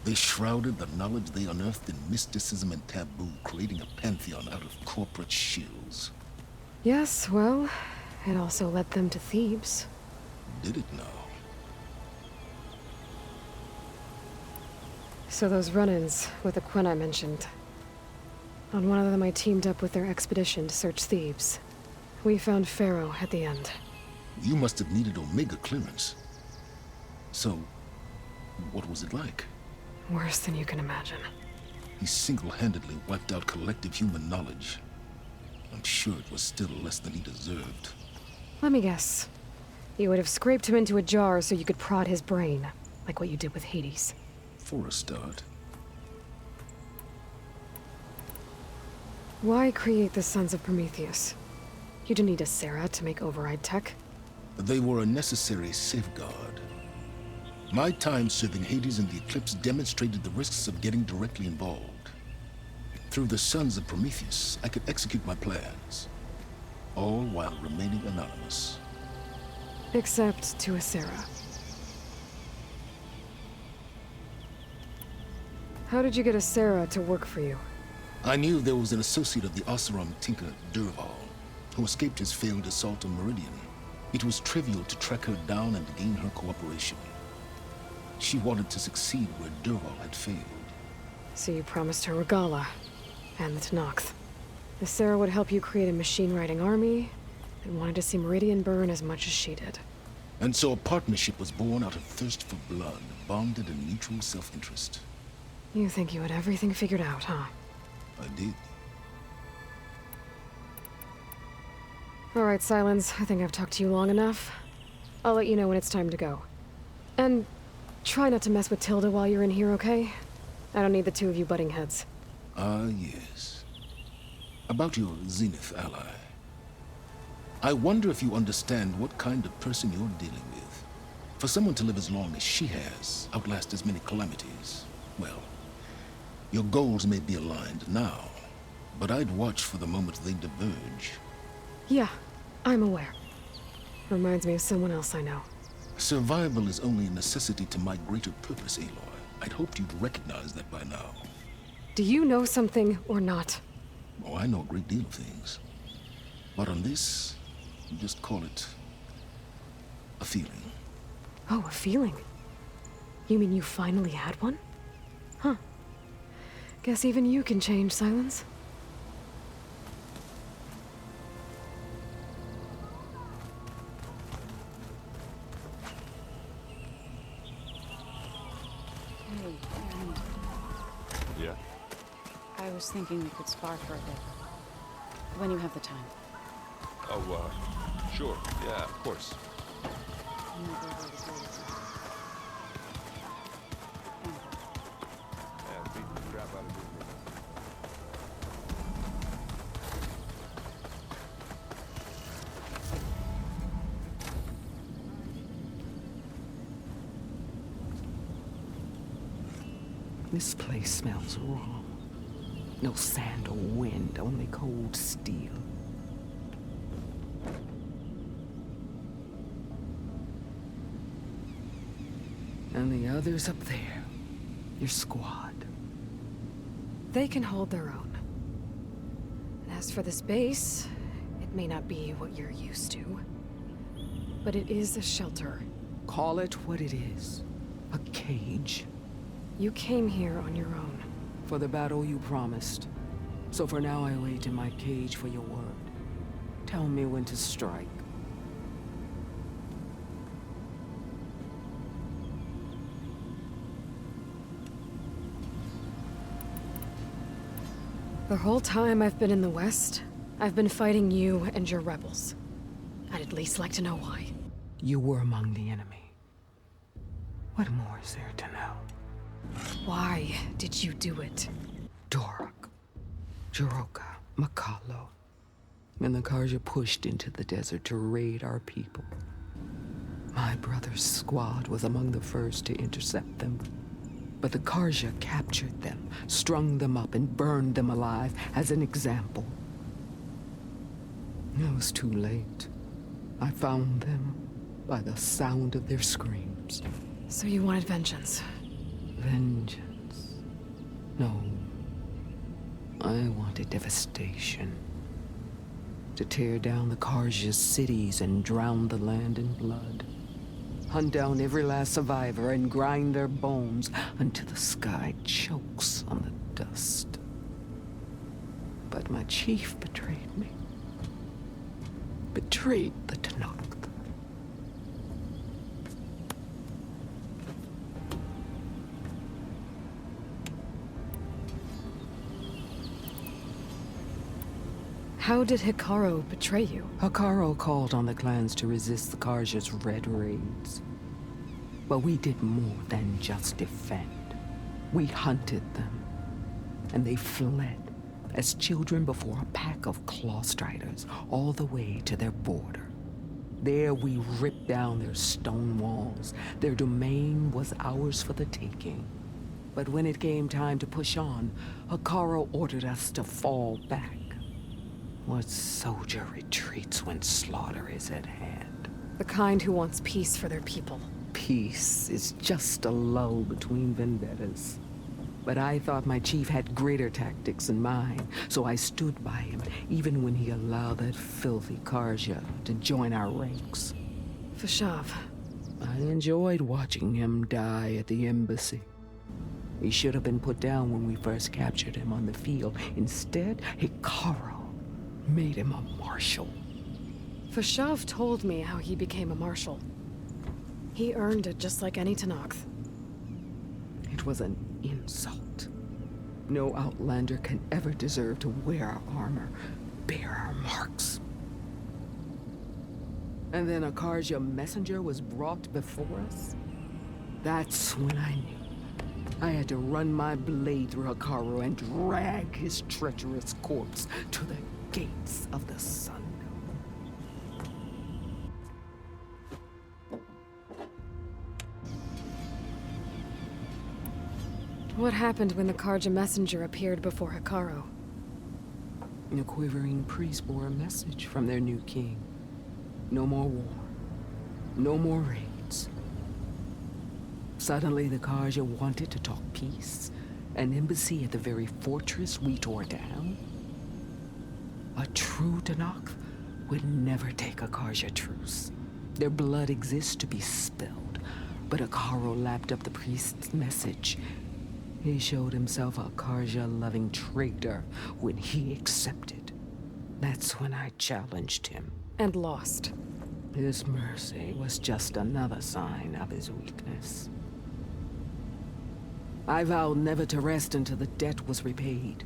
[SPEAKER 3] They shrouded the knowledge they unearthed in mysticism and taboo, creating a pantheon out of corporate shills.
[SPEAKER 1] Yes, well, it also led them to Thebes.
[SPEAKER 3] Did it now?
[SPEAKER 1] So those run-ins with the Quen I mentioned. On one of them I teamed up with their expedition to search Thebes. We found Pharaoh at the end.
[SPEAKER 3] You must have needed Omega clearance. So, what was it like?
[SPEAKER 1] Worse than you can imagine.
[SPEAKER 3] He single-handedly wiped out collective human knowledge. I'm sure it was still less than he deserved.
[SPEAKER 1] Let me guess. You would have scraped him into a jar so you could prod his brain, like what you did with Hades.
[SPEAKER 3] For a start.
[SPEAKER 1] Why create the Sons of Prometheus? You didn't need a Sarah to make override tech.
[SPEAKER 3] They were a necessary safeguard. My time serving Hades and the Eclipse demonstrated the risks of getting directly involved. Through the Sons of Prometheus, I could execute my plans, all while remaining anonymous.
[SPEAKER 1] Except to a Sarah. How did you get a Sarah to work for you?
[SPEAKER 3] I knew there was an associate of the Oseram tinker, Durval, who escaped his failed assault on Meridian. It was trivial to track her down and gain her cooperation. She wanted to succeed where Durval had failed.
[SPEAKER 1] So you promised her Regala, and the Tenakth. The Sarah would help you create a machine-riding army, and wanted to see Meridian burn as much as she did.
[SPEAKER 3] And so a partnership was born out of thirst for blood, bonded in mutual self-interest.
[SPEAKER 1] You think you had everything figured out, huh?
[SPEAKER 3] I did.
[SPEAKER 1] All right, Silence. I think I've talked to you long enough. I'll let you know when it's time to go. And try not to mess with Tilda while you're in here, okay? I don't need the two of you butting heads.
[SPEAKER 3] Ah, yes. About your Zenith ally. I wonder if you understand what kind of person you're dealing with. For someone to live as long as she has, outlast as many calamities, well, your goals may be aligned now, but I'd watch for the moment they diverge.
[SPEAKER 1] Yeah, I'm aware. Reminds me of someone else I know.
[SPEAKER 3] Survival is only a necessity to my greater purpose, Aloy. I'd hoped you'd recognize that by now.
[SPEAKER 1] Do you know something or not?
[SPEAKER 3] Oh, I know a great deal of things. But on this, you just call it a feeling.
[SPEAKER 1] Oh, a feeling? You mean you finally had one? Huh. Guess even you can change, Silence.
[SPEAKER 8] Yeah?
[SPEAKER 6] I was thinking we could spar for a bit. When you have the time.
[SPEAKER 8] Oh, sure. Yeah, of course. Yeah, beat the crap out of you.
[SPEAKER 9] This place smells wrong. No sand or wind, only cold steel. And the others up there, your squad.
[SPEAKER 1] They can hold their own. And as for this base, it may not be what you're used to. But it is a shelter.
[SPEAKER 9] Call it what it is. A cage.
[SPEAKER 1] You came here on your own.
[SPEAKER 9] For the battle you promised. So for now I wait in my cage for your word. Tell me when to strike.
[SPEAKER 1] The whole time I've been in the West, I've been fighting you and your rebels. I'd at least like to know why.
[SPEAKER 9] You were among the enemy. What more is there to know?
[SPEAKER 1] Why did you do it?
[SPEAKER 9] Dorak, Jiroka, Makalo, and the Karja pushed into the desert to raid our people. My brother's squad was among the first to intercept them. But the Karja captured them, strung them up, and burned them alive as an example. It was too late. I found them by the sound of their screams.
[SPEAKER 1] So you wanted vengeance?
[SPEAKER 9] Vengeance? No. I wanted devastation. To tear down the Karja's cities and drown the land in blood. Hunt down every last survivor and grind their bones until the sky chokes on the dust. But my chief betrayed me. Betrayed the Tanakh.
[SPEAKER 1] How did Hikaru betray you?
[SPEAKER 9] Hikaru called on the clans to resist the Karja's red raids. But we did more than just defend. We hunted them, and they fled as children before a pack of claw striders all the way to their border. There we ripped down their stone walls. Their domain was ours for the taking. But when it came time to push on, Hikaru ordered us to fall back. What soldier retreats when slaughter is at hand?
[SPEAKER 1] The kind who wants peace for their people.
[SPEAKER 9] Peace is just a lull between vendettas. But I thought my chief had greater tactics than mine, so I stood by him, even when he allowed that filthy Karja to join our ranks.
[SPEAKER 1] Fashav.
[SPEAKER 9] I enjoyed watching him die at the embassy. He should have been put down when we first captured him on the field. Instead, Hikaru made him a marshal.
[SPEAKER 1] Fashav told me how he became a marshal. He earned it just like any Tanakh.
[SPEAKER 9] It was an insult. No outlander can ever deserve to wear our armor, bear our marks. And then a Karja messenger was brought before us? That's when I knew. I had to run my blade through Hikaru and drag his treacherous corpse to the gates of the sun.
[SPEAKER 1] What happened when the Karja messenger appeared before Hikaru?
[SPEAKER 9] A quivering priest bore a message from their new king. No more war. No more raids. Suddenly the Karja wanted to talk peace. An embassy at the very fortress we tore down. A true Tanakh would never take a Karja truce. Their blood exists to be spilled. But Hikaru lapped up the priest's message. He showed himself a Karja-loving traitor when he accepted. That's when I challenged him.
[SPEAKER 1] And lost.
[SPEAKER 9] His mercy was just another sign of his weakness. I vowed never to rest until the debt was repaid,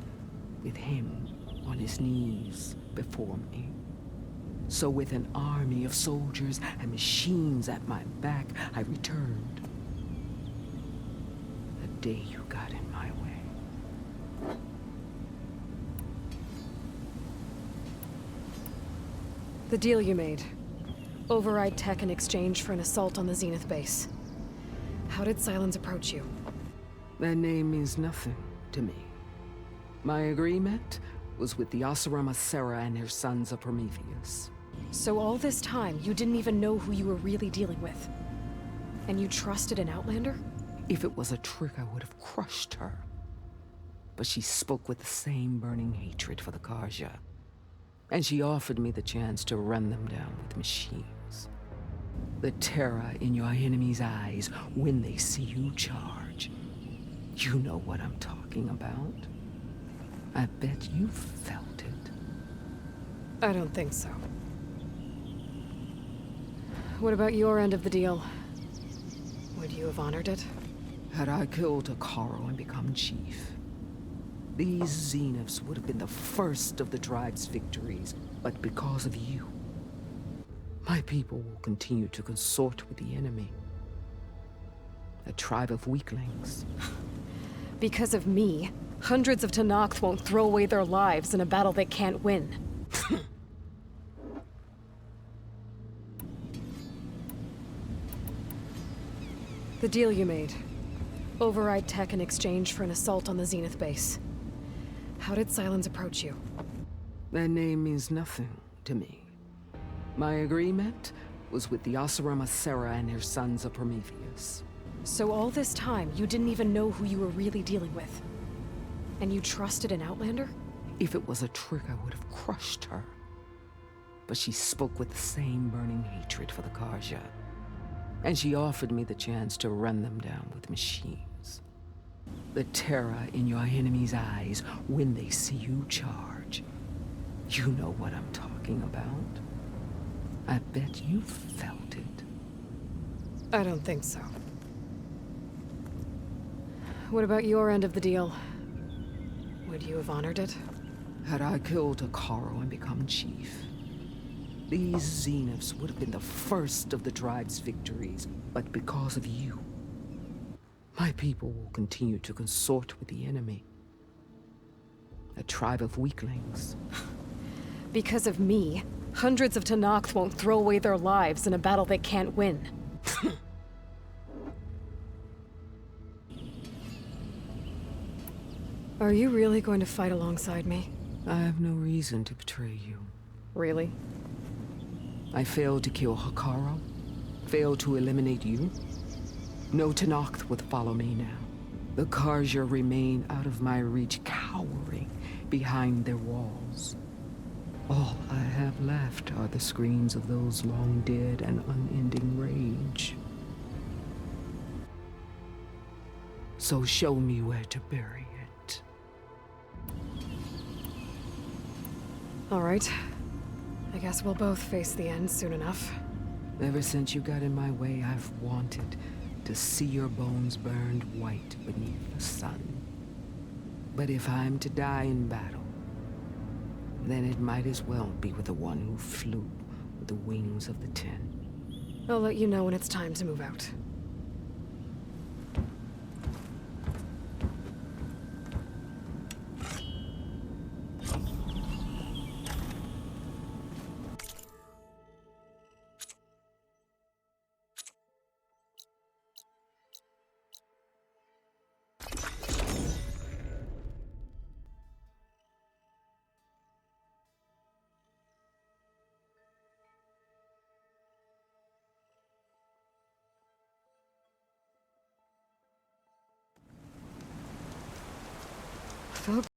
[SPEAKER 9] with him on his knees before me. So with an army of soldiers and machines at my back, I returned. The day you got in my way.
[SPEAKER 1] The deal you made. Override tech in exchange for an assault on the Zenith base. How did Silence approach you?
[SPEAKER 9] That name means nothing to me. My agreement was with the Asura Sera and her sons of Prometheus.
[SPEAKER 1] So all this time, you didn't even know who you were really dealing with? And you trusted an Outlander?
[SPEAKER 9] If it was a trick, I would have crushed her. But she spoke with the same burning hatred for the Karja. And she offered me the chance to run them down with machines. The terror in your enemy's eyes when they see you charge. You know what I'm talking about. I bet you felt it.
[SPEAKER 1] I don't think so. What about your end of the deal? Would you have honored it?
[SPEAKER 9] Had I killed Hikaru and become chief, these Zeniths would have been the first of the tribe's victories, but because of you, my people will continue to consort with the enemy. A tribe of weaklings.
[SPEAKER 1] Because of me, hundreds of Tenakth won't throw away their lives in a battle they can't win. The deal you made. Override tech in exchange for an assault on the Zenith base. How did Sylens approach you?
[SPEAKER 9] That name means nothing to me. My agreement was with the Oseram Sera and their sons of Prometheus.
[SPEAKER 1] So all this time, you didn't even know who you were really dealing with? And you trusted an Outlander?
[SPEAKER 9] If it was a trick, I would have crushed her. But she spoke with the same burning hatred for the Karja. And she offered me the chance to run them down with machines. The terror in your enemy's eyes when they see you charge. You know what I'm talking about. I bet you felt it.
[SPEAKER 1] I don't think so. What about your end of the deal? Would you have honored it?
[SPEAKER 9] Had I killed Akaro and become chief, these Zeniths would have been the first of the tribe's victories. But because of you, my people will continue to consort with the enemy. A tribe of weaklings.
[SPEAKER 1] Because of me, hundreds of Tenakth won't throw away their lives in a battle they can't win. Are you really going to fight alongside me?
[SPEAKER 9] I have no reason to betray you.
[SPEAKER 1] Really?
[SPEAKER 9] I failed to kill Hakaro, failed to eliminate you. No Tenakth would follow me now. The Karja remain out of my reach, cowering behind their walls. All I have left are the screams of those long dead and unending rage. So show me where to bury it.
[SPEAKER 1] All right. I guess we'll both face the end soon enough.
[SPEAKER 9] Ever since you got in my way, I've wanted to see your bones burned white beneath the sun. But if I'm to die in battle, then it might as well be with the one who flew with the wings of the Ten.
[SPEAKER 1] I'll let you know when it's time to move out.